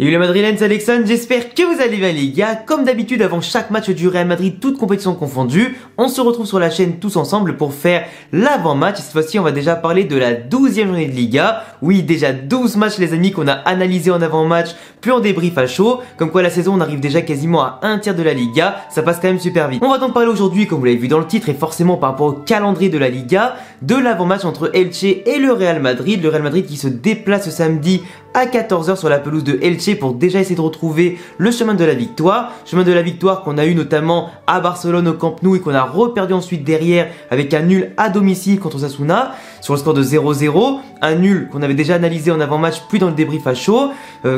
Et les Madrilènes, c'est Alexandre, j'espère que vous allez bien les gars. Comme d'habitude, avant chaque match du Real Madrid, toutes compétitions confondues, on se retrouve sur la chaîne tous ensemble pour faire l'avant-match. Cette fois-ci, on va déjà parler de la 12e journée de Liga. Oui, déjà 12 matchs les amis qu'on a analysés en avant-match, puis en débrief à chaud. Comme quoi la saison, on arrive déjà quasiment à un tiers de la Liga, ça passe quand même super vite. On va donc parler aujourd'hui, comme vous l'avez vu dans le titre, et forcément par rapport au calendrier de la Liga, de l'avant-match entre Elche et le Real Madrid. Le Real Madrid qui se déplace ce samedi à 14 h sur la pelouse de Elche pour déjà essayer de retrouver le chemin de la victoire. Chemin de la victoire qu'on a eu notamment à Barcelone au Camp Nou et qu'on a reperdu ensuite derrière avec un nul à domicile contre Osasuna sur le score de 0-0. Un nul qu'on avait déjà analysé en avant-match puis dans le débrief à chaud,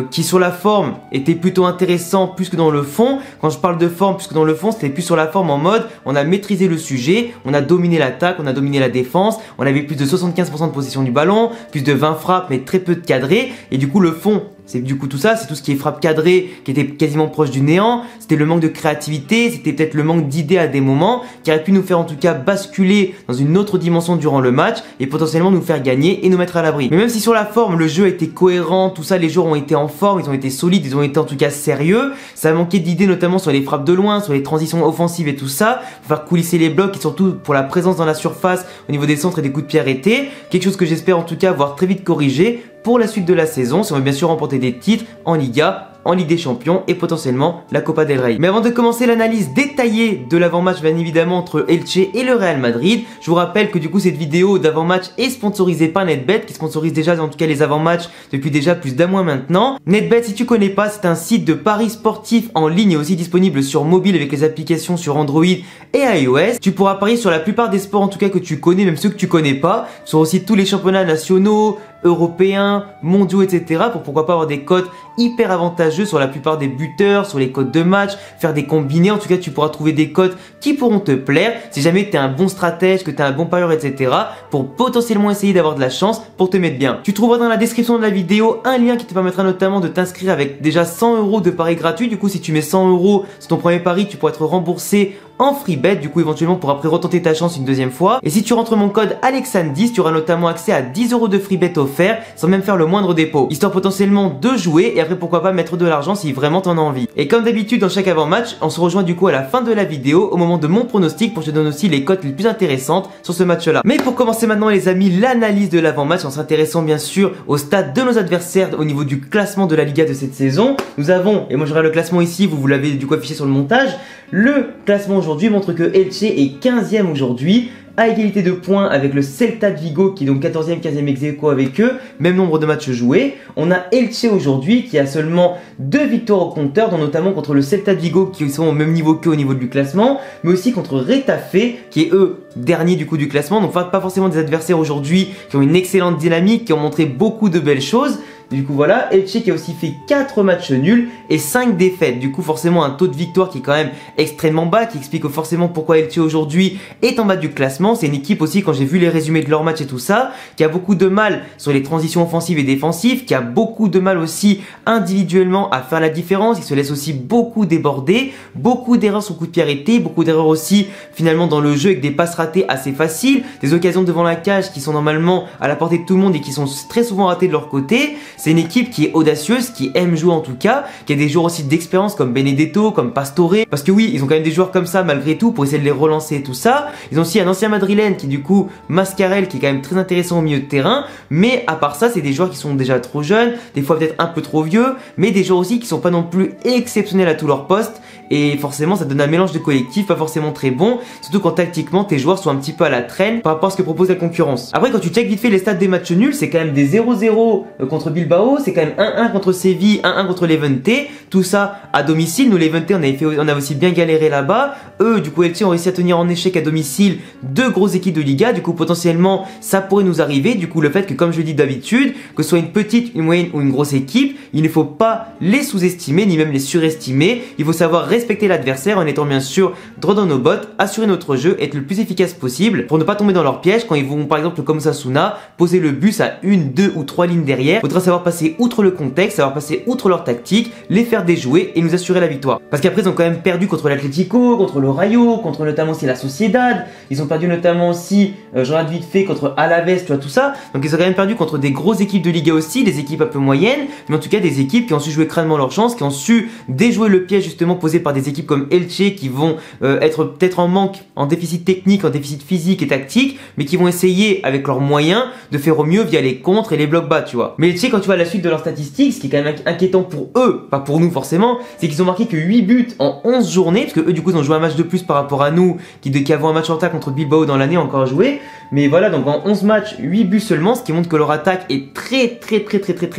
qui sur la forme était plutôt intéressant plus que dans le fond. Quand je parle de forme plus que dans le fond, c'était plus sur la forme en mode on a maîtrisé le sujet, on a dominé l'attaque, on a dominé la défense, on avait plus de 75% de possession du ballon, plus de 20 frappes mais très peu de cadrés. Et du coup le fond, c'est du coup tout ça, c'est tout ce qui est frappe cadrée qui était quasiment proche du néant. C'était le manque de créativité, c'était peut-être le manque d'idées à des moments qui aurait pu nous faire en tout cas basculer dans une autre dimension durant le match et potentiellement nous faire gagner et nous mettre à l'abri. Mais même si sur la forme le jeu a été cohérent, tout ça, les joueurs ont été en forme, ils ont été solides, ils ont été en tout cas sérieux, ça a manqué d'idées notamment sur les frappes de loin, sur les transitions offensives et tout ça, pour faire coulisser les blocs et surtout pour la présence dans la surface au niveau des centres et des coups de pied arrêtés. Quelque chose que j'espère en tout cas voir très vite corrigé pour la suite de la saison, si on veut bien sûr remporter des titres en Liga, en Ligue des Champions et potentiellement la Copa del Rey. Mais avant de commencer l'analyse détaillée de l'avant-match bien évidemment entre Elche et le Real Madrid, je vous rappelle que du coup cette vidéo d'avant-match est sponsorisée par NetBet qui sponsorise déjà en tout cas les avant-matchs depuis déjà plus d'un mois maintenant. NetBet, si tu connais pas, c'est un site de paris sportifs en ligne et aussi disponible sur mobile avec les applications sur Android et iOS. Tu pourras parier sur la plupart des sports en tout cas que tu connais, même ceux que tu connais pas, sur aussi tous les championnats nationaux, européens, mondiaux, etc. pour pourquoi pas avoir des cotes hyper avantageux sur la plupart des buteurs, sur les cotes de match, faire des combinés. En tout cas, tu pourras trouver des cotes qui pourront te plaire si jamais tu es un bon stratège, que tu es un bon parieur, etc. pour potentiellement essayer d'avoir de la chance pour te mettre bien. Tu trouveras dans la description de la vidéo un lien qui te permettra notamment de t'inscrire avec déjà 100 € de paris gratuits. Du coup, si tu mets 100 € sur ton premier pari, tu pourras être remboursé en free bet, du coup éventuellement pour après retenter ta chance une deuxième fois. Et si tu rentres mon code Alexandre10, tu auras notamment accès à 10 € de free bet offert sans même faire le moindre dépôt, histoire potentiellement de jouer et après pourquoi pas mettre de l'argent si vraiment t'en as envie. Et comme d'habitude dans chaque avant-match, on se rejoint du coup à la fin de la vidéo au moment de mon pronostic pour que je te donne aussi les cotes les plus intéressantes sur ce match là. Mais pour commencer maintenant les amis, l'analyse de l'avant-match en s'intéressant bien sûr au stade de nos adversaires au niveau du classement de la Liga de cette saison. Nous avons, et moi j'aurai le classement ici, vous l'avez du coup affiché sur le montage, le classement aujourd'hui montre que Elche est 15e aujourd'hui, à égalité de points avec le Celta de Vigo qui est donc 14e, 15e ex-aequo avec eux, même nombre de matchs joués. On a Elche aujourd'hui qui a seulement 2 victoires au compteur, dont notamment contre le Celta de Vigo qui sont au même niveau qu'eux au niveau du classement, mais aussi contre Retafe qui est eux dernier du coup du classement, donc pas forcément des adversaires aujourd'hui qui ont une excellente dynamique, qui ont montré beaucoup de belles choses. Du coup voilà, Elche qui a aussi fait 4 matchs nuls et 5 défaites. Du coup forcément un taux de victoire qui est quand même extrêmement bas, qui explique forcément pourquoi Elche aujourd'hui est en bas du classement. C'est une équipe aussi, quand j'ai vu les résumés de leur match et tout ça, qui a beaucoup de mal sur les transitions offensives et défensives, qui a beaucoup de mal aussi individuellement à faire la différence, qui se laisse aussi beaucoup déborder, beaucoup d'erreurs sur coup de pied arrêté, beaucoup d'erreurs aussi finalement dans le jeu avec des passes ratées assez faciles, des occasions devant la cage qui sont normalement à la portée de tout le monde et qui sont très souvent ratées de leur côté. C'est une équipe qui est audacieuse, qui aime jouer en tout cas, qui a des joueurs aussi d'expérience comme Benedetto, comme Pastore. Parce que oui, ils ont quand même des joueurs comme ça malgré tout pour essayer de les relancer et tout ça. Ils ont aussi un ancien madrilène qui est du coup Mascarel qui est quand même très intéressant au milieu de terrain. Mais à part ça, c'est des joueurs qui sont déjà trop jeunes, des fois peut-être un peu trop vieux, mais des joueurs aussi qui sont pas non plus exceptionnels à tous leurs postes. Et forcément, ça donne un mélange de collectifs pas forcément très bon, surtout quand tactiquement tes joueurs sont un petit peu à la traîne par rapport à ce que propose la concurrence. Après, quand tu check vite fait les stats des matchs nuls, c'est quand même des 0-0 contre Bilbao, c'est quand même 1-1 contre Séville, 1-1 contre Levante, tout ça à domicile. Nous Levante, on avait aussi bien galéré là-bas. Eux, du coup, Elche ont réussi à tenir en échec à domicile 2 grosses équipes de Liga. Du coup, potentiellement, ça pourrait nous arriver. Du coup, le fait que, comme je le dis d'habitude, que ce soit une petite, une moyenne ou une grosse équipe, il ne faut pas les sous-estimer ni même les surestimer. Il faut savoir respecter l'adversaire en étant bien sûr droit dans nos bottes, assurer notre jeu, être le plus efficace possible pour ne pas tomber dans leur piège quand ils vont par exemple comme Osasuna poser le bus à 1, 2 ou 3 lignes derrière. Faudra savoir savoir passer outre le contexte, savoir passer outre leur tactique, les faire déjouer et nous assurer la victoire. Parce qu'après ils ont quand même perdu contre l'Atlético, contre le Rayo, contre notamment aussi la Sociedad, ils ont perdu notamment aussi, je regarde vite fait, contre Alaves, tu vois tout ça. Donc ils ont quand même perdu contre des grosses équipes de Liga aussi, des équipes un peu moyennes, mais en tout cas des équipes qui ont su jouer crânement leur chance, qui ont su déjouer le piège justement posé par des équipes comme Elche qui vont être peut-être en manque, en déficit technique, en déficit physique et tactique, mais qui vont essayer avec leurs moyens de faire au mieux via les contres et les blocs bas, tu vois. Mais Elche, quand tu vois la suite de leurs statistiques, ce qui est quand même inquiétant pour eux, pas pour nous forcément, c'est qu'ils ont marqué que 8 buts en 11 journées, parce que eux du coup ils ont joué un match de plus par rapport à nous, qui avons un match en retard contre Bilbao dans l'année encore à jouer. Mais voilà, donc en 11 matchs, 8 buts seulement, ce qui montre que leur attaque est très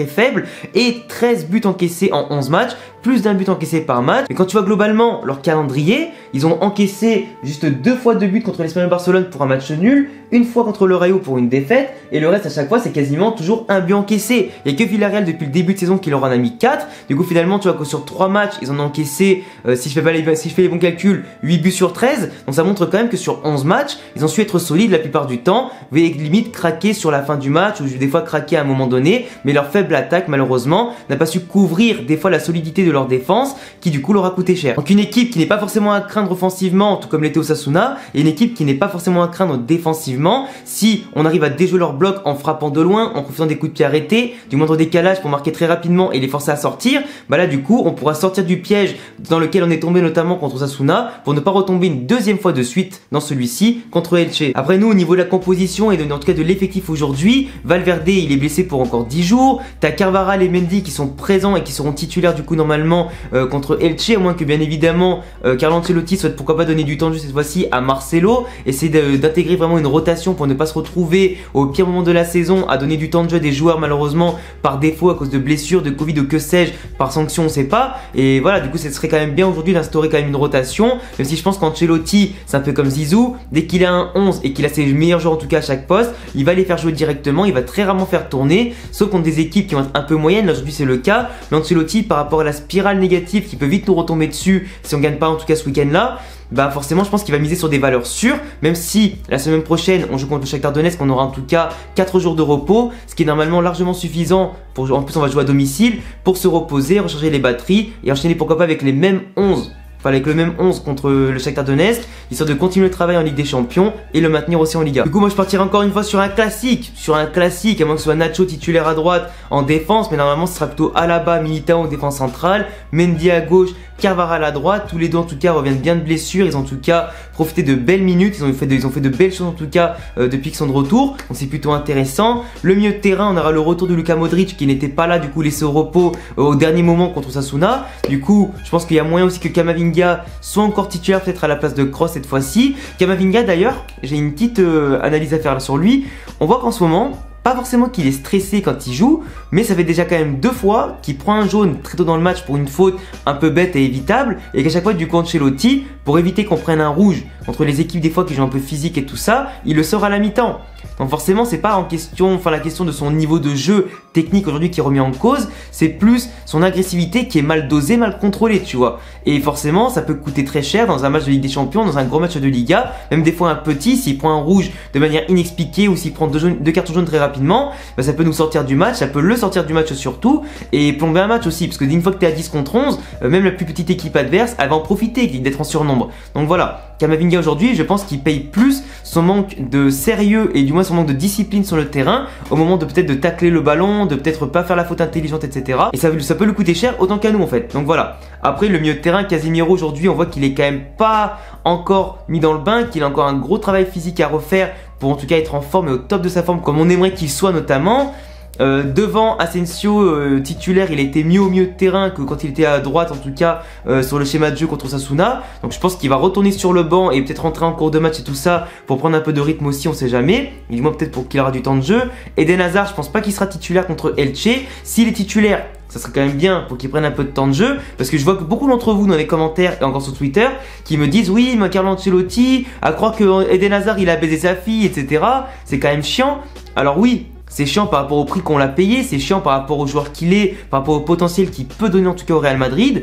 faible, et 13 buts encaissés en 11 matchs, plus d'un but encaissé par match. Et quand tu vois globalement leur calendrier, ils ont encaissé juste 2 fois 2 buts contre l'Espagnol Barcelone pour un match nul, une fois contre le Rayo pour une défaite, et le reste à chaque fois c'est quasiment toujours un but encaissé. Il n'y a que Villarreal depuis le début de saison qui leur en a mis 4. Du coup finalement tu vois que sur 3 matchs ils en ont encaissé, si je fais les bons calculs, 8 buts sur 13. Donc ça montre quand même que sur 11 matchs, ils ont su être solides la plupart du temps, mais limite craquer sur la fin du match, ou des fois craquer à un moment donné, mais leur faible attaque malheureusement n'a pas su couvrir des fois la solidité de leur défense, qui du coup leur a coûté cher. Donc une équipe qui n'est pas forcément à craindre offensivement, tout comme l'était Osasuna, et une équipe qui n'est pas forcément à craindre défensivement, si on arrive à déjouer leur bloc en frappant de loin, en profitant des coups de pied arrêtés, du moindre décalage pour marquer très rapidement et les forcer à sortir, bah là du coup on pourra sortir du piège dans lequel on est tombé notamment contre Osasuna, pour ne pas retomber une deuxième fois de suite dans celui-ci contre Elche. Après nous, au niveau de la composition et en tout cas de l'effectif aujourd'hui, Valverde il est blessé pour encore 10 jours, t'as Carvajal et Mendy qui sont présents et qui seront titulaires du coup normalement contre Elche, à moins que bien évidemment Carlo Ancelotti souhaite pourquoi pas donner du temps de jeu cette fois-ci à Marcelo, essayer d'intégrer vraiment une rotation pour ne pas se retrouver au pire moment de la saison à donner du temps de jeu à des joueurs malheureusement par défaut à cause de blessures, de Covid ou que sais-je, par sanction on sait pas. Et voilà, du coup ce serait quand même bien aujourd'hui d'instaurer quand même une rotation, même si je pense qu'Ancelotti c'est un peu comme Zizou, dès qu'il a un 11 et qu'il a ses meilleurs joueurs en tout cas à chaque poste, il va les faire jouer directement, il va très rarement faire tourner, sauf contre des équipes qui vont être un peu moyennes. Là aujourd'hui c'est le cas, mais Ancelotti par rapport à la spirale négative qui peut vite nous retomber dessus si on gagne pas en tout cas ce week-end là, bah forcément je pense qu'il va miser sur des valeurs sûres, même si la semaine prochaine on joue contre le Shakhtar Donetsk, on aura en tout cas 4 jours de repos, ce qui est normalement largement suffisant pour, en plus on va jouer à domicile, pour se reposer, recharger les batteries et enchaîner pourquoi pas avec les mêmes 11. Enfin, avec le même 11 contre le Shakhtar Donetsk, histoire de continuer le travail en Ligue des Champions et le maintenir aussi en Liga. Du coup moi je partirai encore une fois sur un classique, à moins que ce soit Nacho titulaire à droite en défense, mais normalement ce sera plutôt Alaba, Militao en défense centrale, Mendy à gauche, Carvajal à droite. Tous les deux en tout cas reviennent bien de blessures, ils ont en tout cas profité de belles minutes, ils ont fait de belles choses en tout cas depuis qu'ils sont de retour, donc c'est plutôt intéressant. Le milieu de terrain, on aura le retour de Luka Modric qui n'était pas là du coup laissé au repos au dernier moment contre Osasuna. Du coup je pense qu'il y a moyen aussi que Camavinga soit encore titulaire peut-être à la place de Kroos cette fois-ci. Camavinga d'ailleurs, j'ai une petite analyse à faire là sur lui. On voit qu'en ce moment, pas forcément qu'il est stressé quand il joue, mais ça fait déjà quand même 2 fois qu'il prend un jaune très tôt dans le match pour une faute un peu bête et évitable, et qu'à chaque fois du coup Ancelotti, pour éviter qu'on prenne un rouge contre les équipes des fois qui jouent un peu physique et tout ça, il le sort à la mi-temps. Donc forcément c'est pas en question, la question de son niveau de jeu technique aujourd'hui qui est remis en cause, c'est plus son agressivité qui est mal dosée, mal contrôlée, tu vois. Et forcément ça peut coûter très cher dans un match de Ligue des Champions, dans un gros match de Liga, même des fois un petit, s'il prend un rouge de manière inexpliquée ou s'il prend 2 cartons jaunes très rapidement, bah ça peut nous sortir du match, ça peut le sortir du match surtout, et plomber un match aussi, parce que d'une fois que tu es à 10 contre 11, même la plus petite équipe adverse, elle va en profiter d'être en surnombre. Donc voilà, Camavinga aujourd'hui, je pense qu'il paye plus son manque de sérieux et du moins son manque de discipline sur le terrain au moment de peut-être de tacler le ballon, de peut-être pas faire la faute intelligente, etc. Et ça peut lui coûter cher autant qu'à nous en fait. Donc voilà. Après le milieu de terrain, Casemiro aujourd'hui, on voit qu'il est quand même pas encore mis dans le bain, qu'il a encore un gros travail physique à refaire pour en tout cas être en forme et au top de sa forme comme on aimerait qu'il soit notamment. Devant Asensio titulaire, il a été mieux au milieu de terrain que quand il était à droite en tout cas sur le schéma de jeu contre Osasuna. Donc je pense qu'il va retourner sur le banc et peut-être rentrer en cours de match et tout ça pour prendre un peu de rythme aussi, on sait jamais. Et du moins peut-être pour qu'il aura du temps de jeu. Eden Hazard, je pense pas qu'il sera titulaire contre Elche. S'il est titulaire, ça serait quand même bien pour qu'il prenne un peu de temps de jeu, parce que je vois que beaucoup d'entre vous dans les commentaires et encore sur Twitter qui me disent oui mais Carlo Ancelotti à croire que Eden Hazard il a baisé sa fille, etc. C'est quand même chiant. Alors oui, c'est chiant par rapport au prix qu'on l'a payé, c'est chiant par rapport au joueur qu'il est, par rapport au potentiel qu'il peut donner en tout cas au Real Madrid.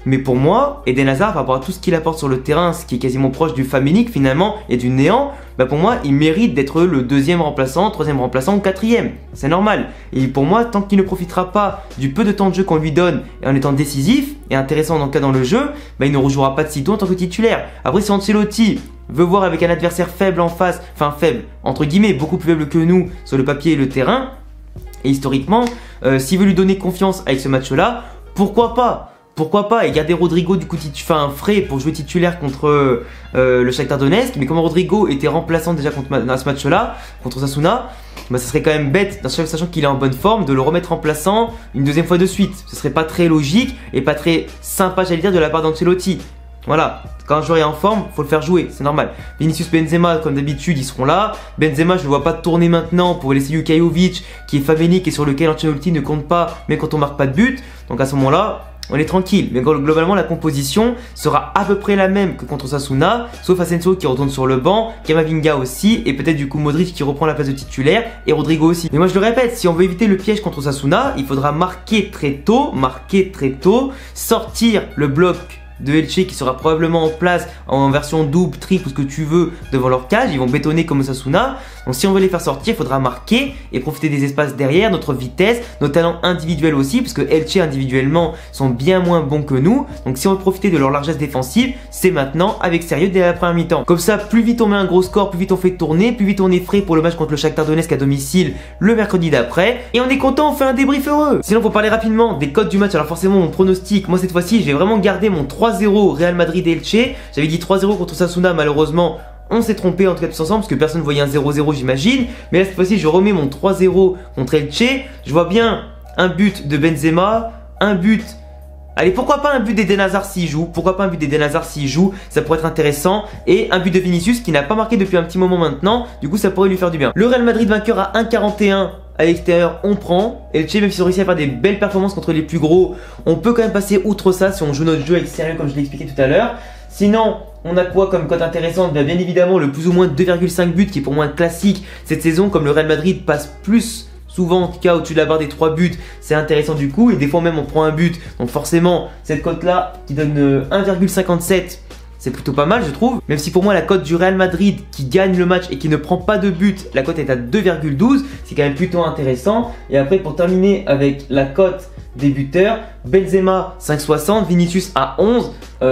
Mais pour moi, Eden Hazard, par rapport à tout ce qu'il apporte sur le terrain, ce qui est quasiment proche du famélique finalement et du néant, bah pour moi, il mérite d'être le deuxième remplaçant, troisième remplaçant ou quatrième. C'est normal. Et pour moi, tant qu'il ne profitera pas du peu de temps de jeu qu'on lui donne et en étant décisif et intéressant dans le jeu, bah il ne rejouera pas de sitôt en tant que titulaire. Après, si Ancelotti veut voir avec un adversaire faible en face, enfin faible, entre guillemets, beaucoup plus faible que nous sur le papier et le terrain, et historiquement, s'il veut lui donner confiance avec ce match-là, pourquoi pas? Pourquoi pas, et garder Rodrigo du coup frais pour jouer titulaire contre le Shakhtar Donetsk. Mais comme Rodrigo était remplaçant déjà dans ce match-là, contre Osasuna, bah, ça serait quand même bête, sachant qu'il est en bonne forme, de le remettre remplaçant une deuxième fois de suite. Ce serait pas très logique et pas très sympa, j'allais dire, de la part d'Ancelotti. Voilà, quand un joueur est en forme, faut le faire jouer, c'est normal. Vinicius, Benzema, comme d'habitude, ils seront là. Benzema, je ne le vois pas tourner maintenant pour laisser Luka Jovic, qui est famélique et sur lequel Ancelotti ne compte pas, même quand on marque pas de but. Donc à ce moment-là, on est tranquille. Mais globalement, la composition sera à peu près la même que contre Osasuna, sauf Asensio qui retourne sur le banc, Camavinga aussi, et peut-être du coup Modric qui reprend la place de titulaire, et Rodrigo aussi. Mais moi je le répète, si on veut éviter le piège contre Osasuna, il faudra marquer très tôt, sortir le bloc de Elche qui sera probablement en place en version double, triple ou ce que tu veux devant leur cage. Ils vont bétonner comme Osasuna. Donc si on veut les faire sortir, il faudra marquer et profiter des espaces derrière, notre vitesse, nos talents individuels aussi, parce que Elche individuellement sont bien moins bons que nous. Donc si on veut profiter de leur largesse défensive, c'est maintenant avec sérieux dès la première mi-temps. Comme ça, plus vite on met un gros score, plus vite on fait tourner, plus vite on est frais pour le match contre le Shakhtar Donetsk à domicile le mercredi d'après. Et on est content, on fait un débrief heureux. Sinon, pour parler rapidement des codes du match, alors forcément mon pronostic, moi cette fois-ci, j'ai vraiment gardé mon 3-0 Real Madrid et Elche. J'avais dit 3-0 contre Osasuna, malheureusement. On s'est trompé en tout cas tous ensemble parce que personne ne voyait un 0-0 j'imagine. Mais là cette fois-ci je remets mon 3-0 contre Elche. Je vois bien un but de Benzema, un but... Allez, pourquoi pas un but d'Eden Hazard s'il joue? Pourquoi pas un but d'Eden Hazard s'il joue? Ça pourrait être intéressant. Et un but de Vinicius qui n'a pas marqué depuis un petit moment maintenant. Du coup ça pourrait lui faire du bien. Le Real Madrid vainqueur à 1,41 à l'extérieur, on prend. Elche, même s'ils ont réussi à faire des belles performances contre les plus gros, on peut quand même passer outre ça si on joue notre jeu avec sérieux comme je l'ai expliqué tout à l'heure. Sinon, on a quoi comme cote intéressante? Bien évidemment, le plus ou moins 2,5 buts qui est pour moi un classique cette saison. Comme le Real Madrid passe plus souvent en tout cas au-dessus de la barre des 3 buts, c'est intéressant du coup. Et des fois même on prend un but. Donc forcément, cette cote là qui donne 1,57, c'est plutôt pas mal je trouve. Même si pour moi la cote du Real Madrid qui gagne le match et qui ne prend pas de but, la cote est à 2,12. C'est quand même plutôt intéressant. Et après pour terminer avec la cote des buteurs, Benzema 5,60, Vinicius à 11. Ah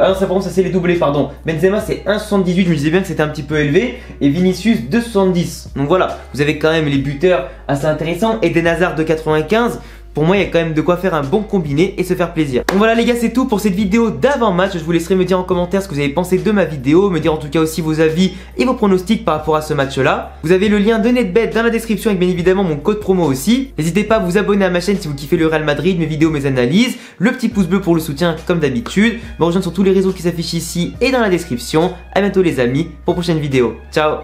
non, ça par contre ça c'est les doublés, pardon. Benzema c'est 1,78, je me disais bien que c'était un petit peu élevé. Et Vinicius 2,70. Donc voilà, vous avez quand même les buteurs assez intéressants. Eden Hazard de 95. Pour moi, il y a quand même de quoi faire un bon combiné et se faire plaisir. Donc voilà les gars, c'est tout pour cette vidéo d'avant-match. Je vous laisserai me dire en commentaire ce que vous avez pensé de ma vidéo, me dire en tout cas aussi vos avis et vos pronostics par rapport à ce match-là. Vous avez le lien de NetBet dans la description avec bien évidemment mon code promo aussi. N'hésitez pas à vous abonner à ma chaîne si vous kiffez le Real Madrid, mes vidéos, mes analyses, le petit pouce bleu pour le soutien comme d'habitude. Me rejoindre sur tous les réseaux qui s'affichent ici et dans la description. À bientôt les amis pour une prochaine vidéo. Ciao.